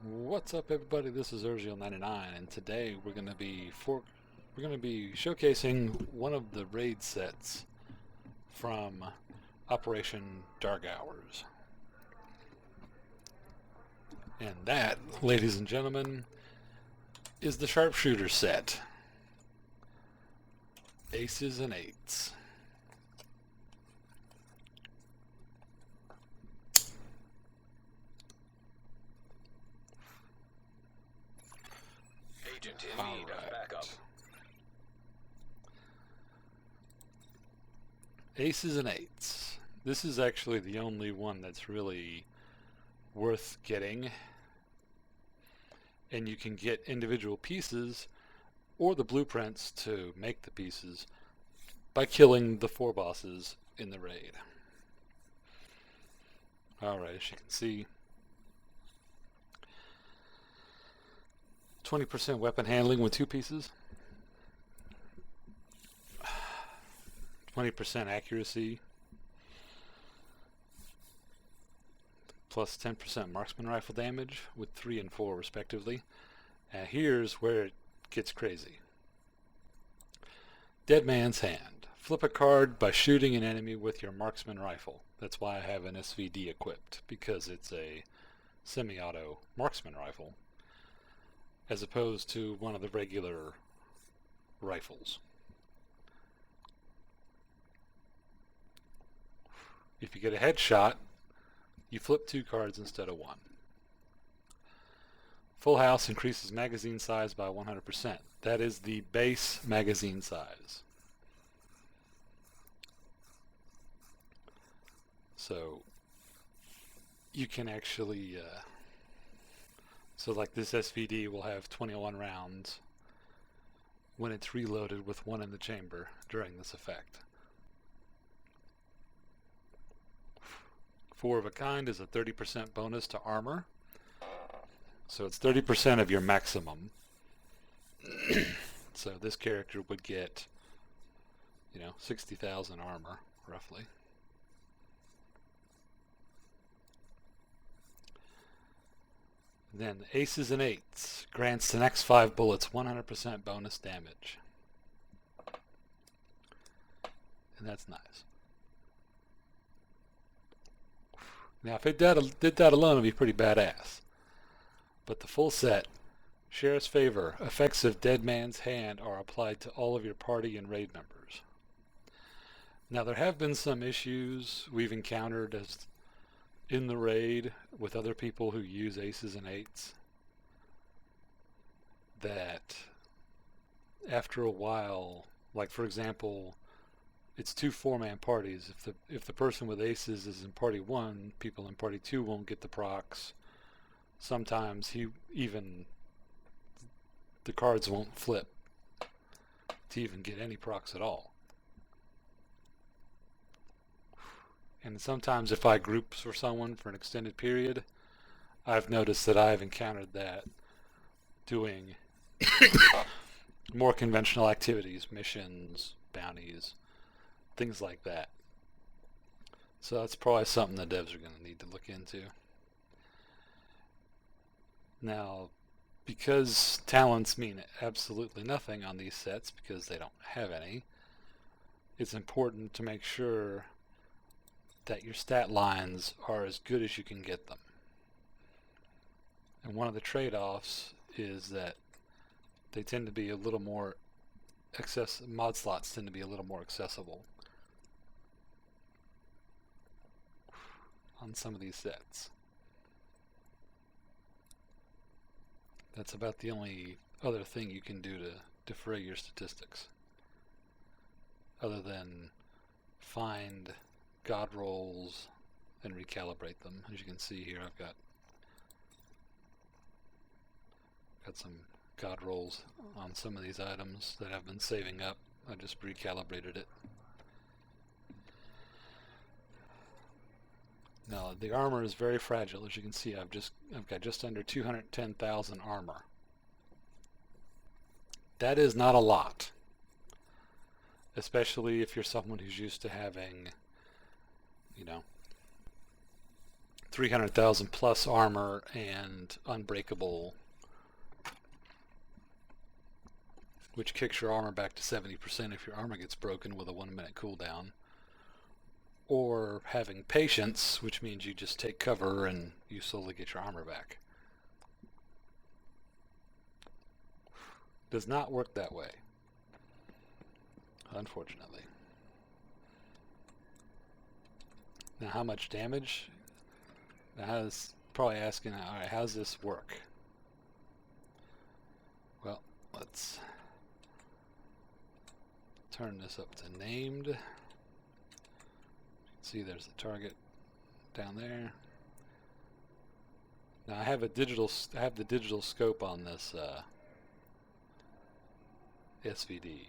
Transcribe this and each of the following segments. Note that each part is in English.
What's up, everybody? This is Urziel99, and today we're going to be showcasing one of the raid sets from Operation Dark Hours, and that, ladies and gentlemen, is the Sharpshooter set, Aces and Eights. Agent in All need of backup. right. Aces and Eights. This is actually the only one that's really worth getting, and you can get individual pieces or the blueprints to make the pieces by killing the 4 bosses in the raid. Alright, as you can see, 20% weapon handling with 2 pieces, 20% accuracy, plus 10% marksman rifle damage with 3 and 4 respectively. And here's where it gets crazy. Dead Man's Hand. Flip a card by shooting an enemy with your marksman rifle. That's why I have an SVD equipped, because it's a semi-auto marksman rifle as opposed to one of the regular rifles. If you get a headshot, you flip 2 cards instead of 1. Full House increases magazine size by 100%. That is the base magazine size. So you can actually, so like this SVD will have 21 rounds when it's reloaded with 1 in the chamber during this effect. 4 of a Kind is a 30% bonus to armor. So it's 30% of your maximum. So this character would get, 60,000 armor, roughly. Then Aces and Eights grants the next 5 bullets 100% bonus damage. And that's nice. Now if it did that alone, it'd be pretty badass. But the full set, Sheriff's Favor, effects of Dead Man's Hand are applied to all of your party and raid members. Now there have been some issues we've encountered as in the raid with other people who use Aces and Eights, that after a while, like for example, it's 2 4-man parties. If the person with Aces is in party 1, people in party 2 won't get the procs. Sometimes the cards won't flip to even get any procs at all. And sometimes if I group for someone for an extended period, I've noticed that I've encountered that doing more conventional activities, missions, bounties, things like that. So that's probably something the devs are going to need to look into. Now, because talents mean absolutely nothing on these sets because they don't have any, it's important to make sure that your stat lines are as good as you can get them. And one of the trade-offs is that they tend to be a little more mod slots tend to be a little more accessible on some of these sets. That's about the only other thing you can do to defray your statistics, other than find god rolls and recalibrate them. As you can see here, I've got some god rolls on some of these items that I've been saving up. I just recalibrated it. Now the armor is very fragile. As you can see, I've got just under 210,000 armor. That is not a lot, especially if you're someone who's used to having, 300,000 plus armor and unbreakable, which kicks your armor back to 70% if your armor gets broken with a 1 minute cooldown. Or having patience, which means you just take cover and you slowly get your armor back. Does not work that way, unfortunately. Now, how much damage? Now, I was probably asking, all right, how does this work? Well, let's turn this up to named. See, there's the target down there. Now I have the digital scope on this SVD.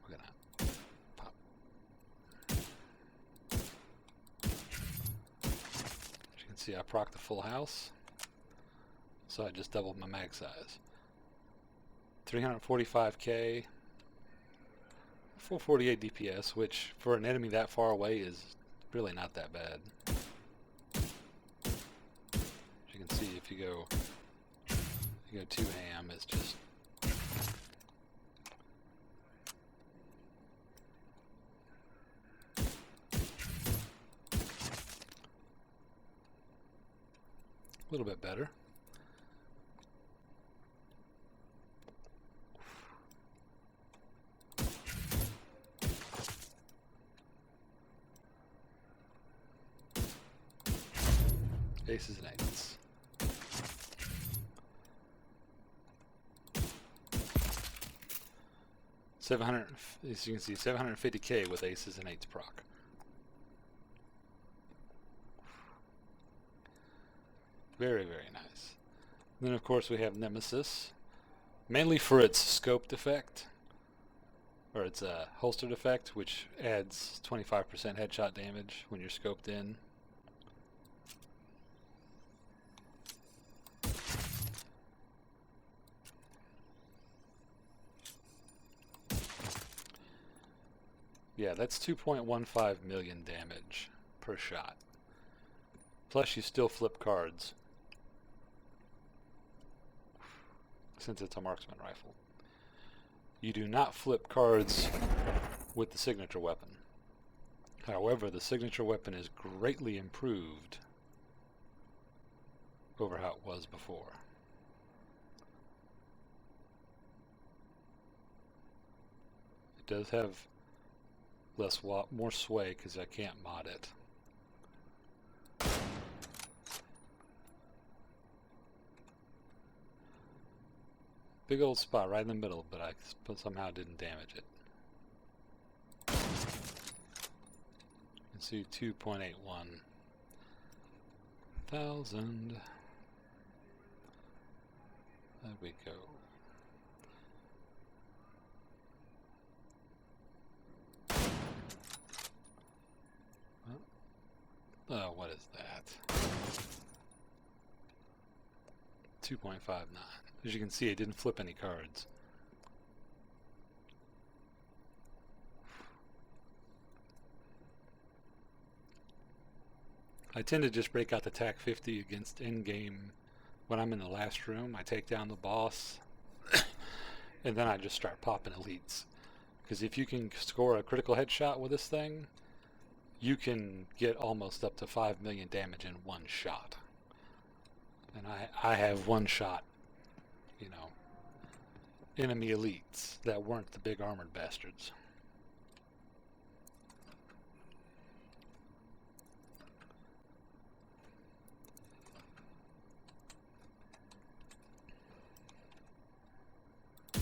We're gonna pop. As you can see, I proc the full house, so I just doubled my mag size. 345k. 448 DPS, which for an enemy that far away is really not that bad. As you can see, if you go too ham, it's just a little bit better. Aces and eights. As you can see, 750k with aces and eights proc. Very, very nice. Then of course we have Nemesis, mainly for its scoped effect, or its holstered effect, which adds 25% headshot damage when you're scoped in. Yeah, that's 2.15 million damage per shot. Plus you still flip cards, since it's a marksman rifle. You do not flip cards with the signature weapon. However, the signature weapon is greatly improved over how it was before. It does have more sway because I can't mod it. Big old spot right in the middle, but I somehow didn't damage it. You can see 2.81 thousand. There we go. Oh, what is that? 2.59. As you can see, it didn't flip any cards. I tend to just break out the TAC 50 against in-game when I'm in the last room. I take down the boss, and then I just start popping elites. Because if you can score a critical headshot with this thing, you can get almost up to 5 million damage in one shot. And I have one shot, you know, enemy elites that weren't the big armored bastards. You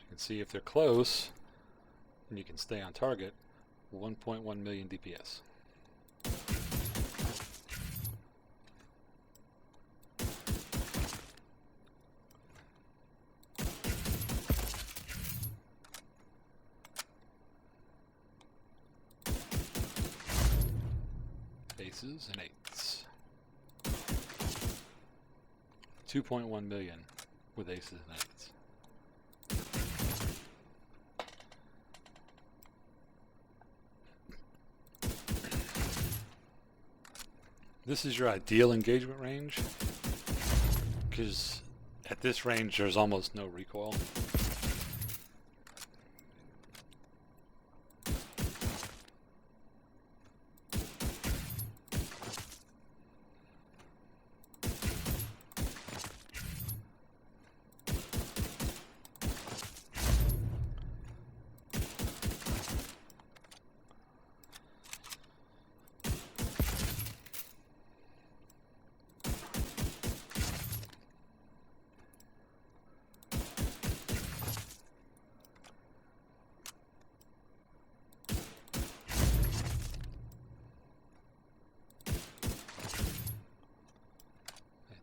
can see if they're close, and you can stay on target, 1.1 million DPS. Aces and eights. 2.1 million with aces and eights. This is your ideal engagement range, because at this range there's almost no recoil.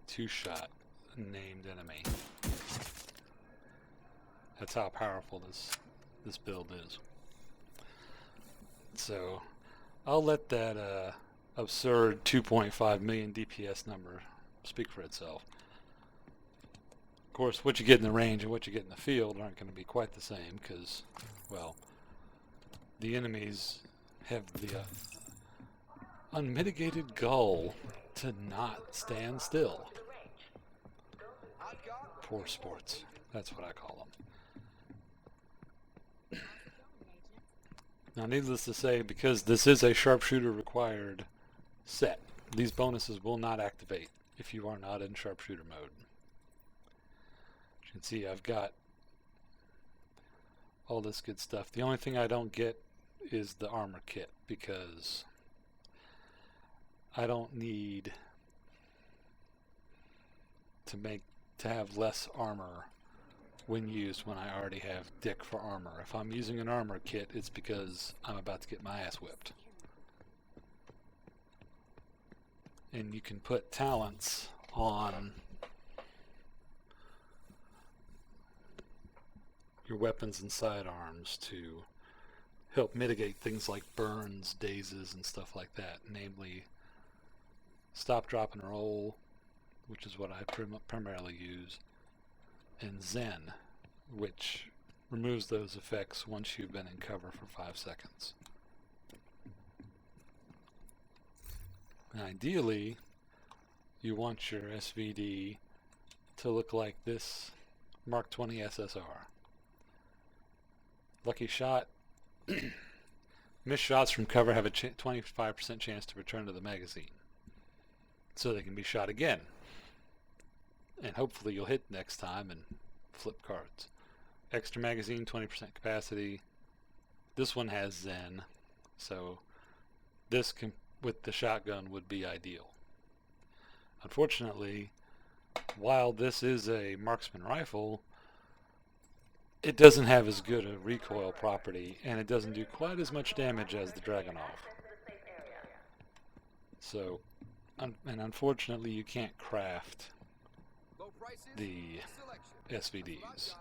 Two-shot named enemy. That's how powerful this build is. So I'll let that absurd 2.5 million DPS number speak for itself. Of course, what you get in the range and what you get in the field aren't going to be quite the same, because, well, the enemies have the unmitigated gall to not stand still. Poor sports. That's what I call them. Now, needless to say, because this is a sharpshooter required set, these bonuses will not activate if you are not in sharpshooter mode. As you can see, I've got all this good stuff. The only thing I don't get is the armor kit, because I don't need to have less armor when used when I already have Dick for armor. If I'm using an armor kit, it's because I'm about to get my ass whipped. And you can put talents on your weapons and sidearms to help mitigate things like burns, dazes, and stuff like that. Namely, stop, drop, and roll, which is what I primarily use, and Zen, which removes those effects once you've been in cover for 5 seconds. And ideally, you want your SVD to look like this Mark 20 SSR. Lucky shot. Missed shots from cover have a 25% chance to return to the magazine, so they can be shot again. And hopefully you'll hit next time and flip cards. Extra magazine, 20% capacity. This one has Zen, so this with the shotgun would be ideal. Unfortunately, while this is a marksman rifle, it doesn't have as good a recoil property, and it doesn't do quite as much damage as the Dragunov. So, and unfortunately you can't craft the SVDs. As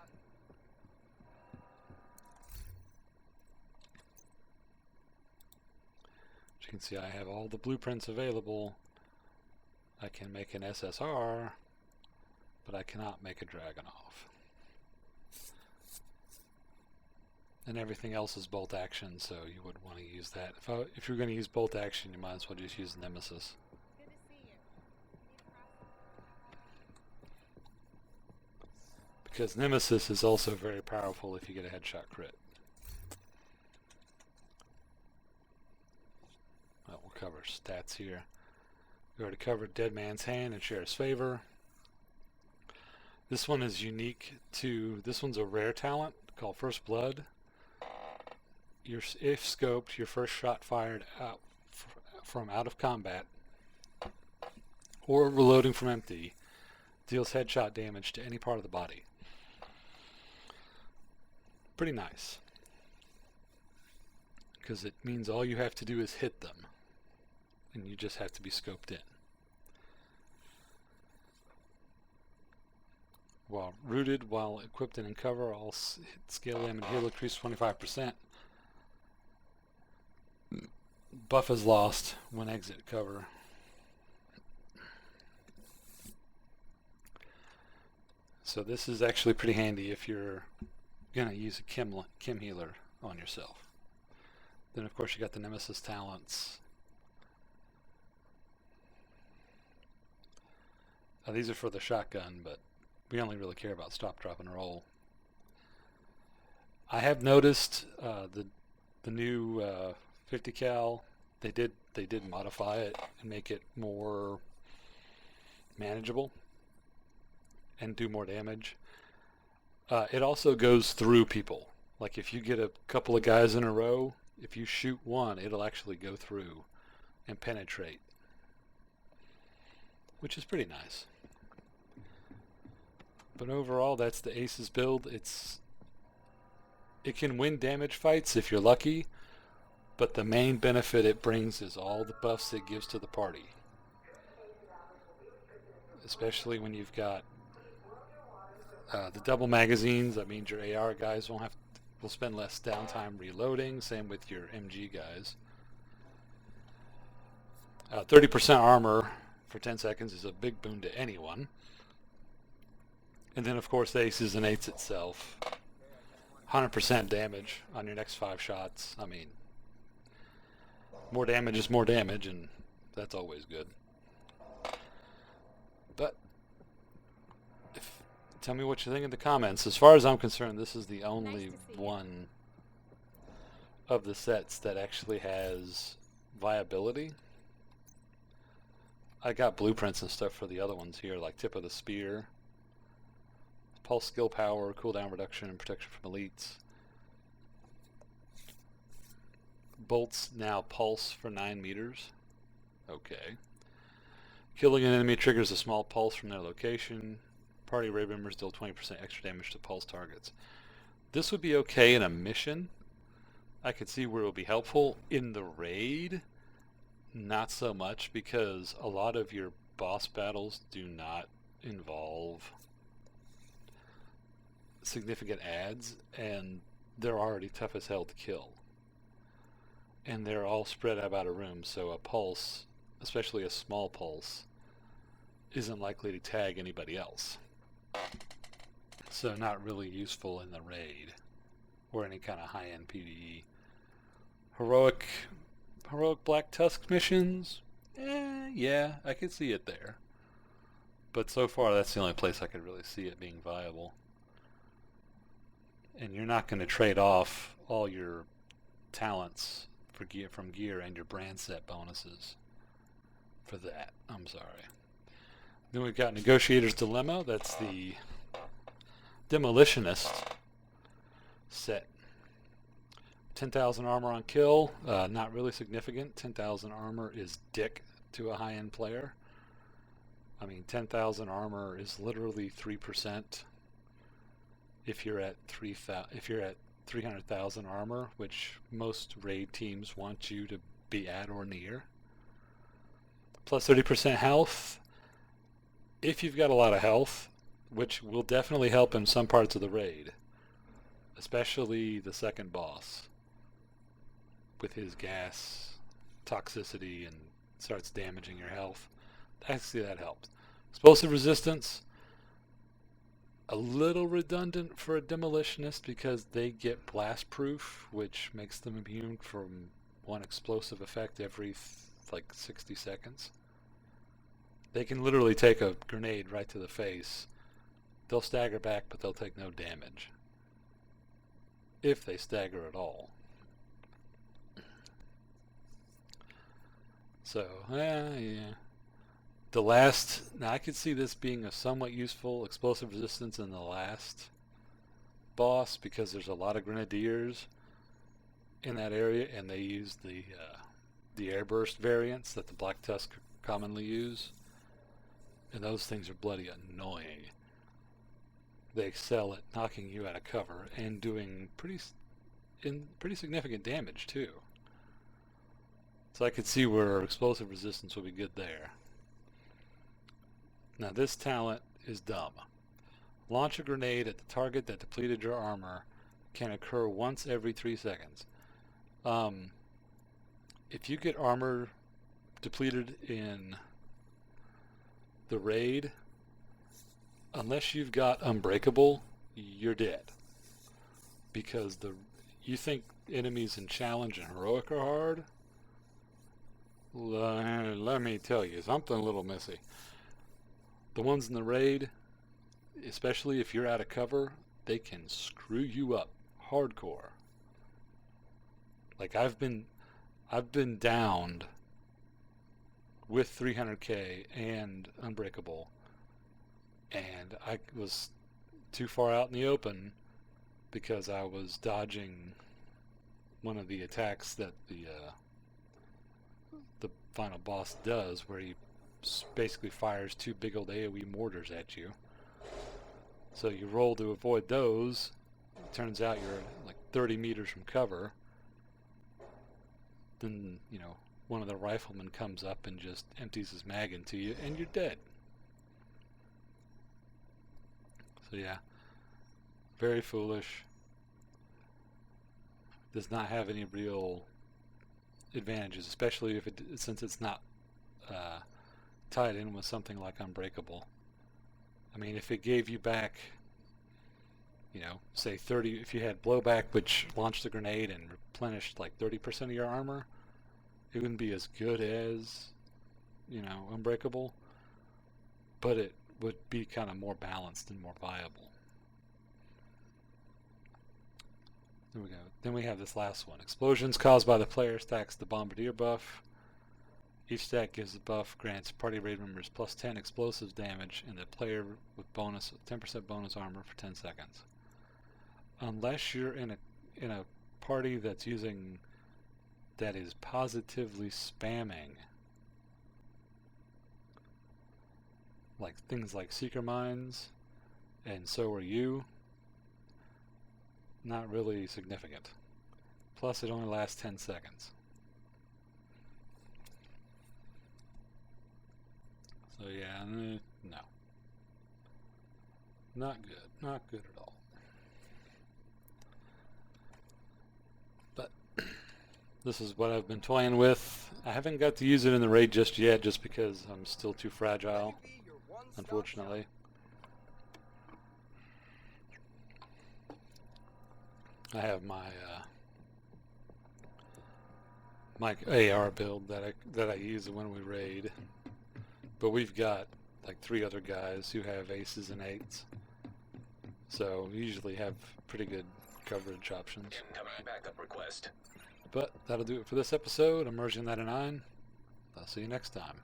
you can see, I have all the blueprints available. I can make an SSR, but I cannot make a Dragunov. And everything else is bolt action, so you would want to use that. If you're going to use bolt action, you might as well just use Nemesis. Because Nemesis is also very powerful if you get a headshot crit. Well, we'll cover stats here. We already covered Dead Man's Hand and Sheriff's Favor. This one is unique to, this one's a rare talent called First Blood. If scoped, your first shot fired out from out of combat or reloading from empty deals headshot damage to any part of the body. Pretty nice, because it means all you have to do is hit them, and you just have to be scoped in. While rooted, while equipped and in cover, all scale aim and heal increase 25%. Buff is lost when exit cover. So this is actually pretty handy if you're going to use a Chem healer on yourself. Then of course you got the Nemesis talents. These are for the shotgun, but we only really care about stop, drop, and roll. I have noticed the new 50 cal. They did modify it and make it more manageable and do more damage. It also goes through people. Like if you get a couple of guys in a row, if you shoot one, it'll actually go through and penetrate, which is pretty nice. But overall, that's the Aces build. It can win damage fights if you're lucky, but the main benefit it brings is all the buffs it gives to the party. Especially when you've got the double magazines. That means your AR guys will spend less downtime reloading. Same with your MG guys. 30% armor for 10 seconds is a big boon to anyone. And then of course the Aces and Eights itself. 100% damage on your next 5 shots. I mean, more damage is more damage, and that's always good. But tell me what you think in the comments. As far as I'm concerned, this is the only one of the sets that actually has viability. I got blueprints and stuff for the other ones here, like Tip of the Spear, Pulse Skill Power, Cooldown Reduction, and Protection from Elites. Bolts now pulse for 9 meters. Okay. Killing an enemy triggers a small pulse from their location. Party raid members deal 20% extra damage to pulse targets. This would be okay in a mission. I could see where it would be helpful. In the raid, not so much, because a lot of your boss battles do not involve significant adds, and they're already tough as hell to kill. And they're all spread out of room, so a pulse, especially a small pulse, isn't likely to tag anybody else. So not really useful in the raid or any kind of high-end PvE. Heroic Black Tusk missions? Yeah, I could see it there. But so far that's the only place I could really see it being viable. And you're not going to trade off all your talents from gear and your brand set bonuses for that. I'm sorry. Then we've got Negotiator's Dilemma. That's the Demolitionist set. 10,000 armor on kill. Not really significant. 10,000 armor is dick to a high-end player. I mean, 10,000 armor is literally 3% if you're at 300,000 armor, which most raid teams want you to be at or near. Plus 30% health. If you've got a lot of health, which will definitely help in some parts of the raid, especially the second boss with his gas toxicity and starts damaging your health. I see that helps. Explosive resistance, a little redundant for a demolitionist because they get blast proof, which makes them immune from one explosive effect every like 60 seconds. They can literally take a grenade right to the face. They'll stagger back, but they'll take no damage. If they stagger at all. So, yeah. The last, now I could see this being a somewhat useful explosive resistance in the last boss because there's a lot of grenadiers in that area, and they use the airburst variants that the Black Tusk commonly use, and those things are bloody annoying. They excel at knocking you out of cover and doing pretty significant damage too. So I could see where explosive resistance would be good there. Now this talent is dumb. Launch a grenade at the target that depleted your armor can occur once every 3 seconds. If you get armor depleted in the raid, unless you've got Unbreakable, you're dead. Because you think enemies in Challenge and Heroic are hard? Let me tell you, something a little messy. The ones in the raid, especially if you're out of cover, they can screw you up hardcore. Like I've been downed with 300k and Unbreakable, and I was too far out in the open because I was dodging one of the attacks that the final boss does, where he basically fires two big old AoE mortars at you. So you roll to avoid those. It turns out you're like 30 meters from cover. Then, one of the riflemen comes up and just empties his mag into you, and you're dead. So yeah, very foolish. Does not have any real advantages, especially since it's not tied in with something like Unbreakable. I mean, if it gave you back, say 30, if you had blowback, which launched the grenade and replenished like 30% of your armor, it wouldn't be as good as, Unbreakable, but it would be kind of more balanced and more viable. There we go. Then we have this last one. Explosions caused by the player stacks the Bombardier buff. Each stack gives the buff, grants party raid members plus 10 explosives damage, and the player with 10% bonus armor for 10 seconds. Unless you're in a party that is positively spamming, like things like Seeker Mines, and so are you, not really significant. Plus it only lasts 10 seconds. So yeah, no. Not good. Not good at all. But this is what I've been toying with. I haven't got to use it in the raid just yet, just because I'm still too fragile, unfortunately. I have my AR build that I use when we raid, but we've got like 3 other guys who have aces and 8s, so we usually have pretty good coverage options. Incoming backup request. But that'll do it for this episode. I'm Merging 99. I'll see you next time.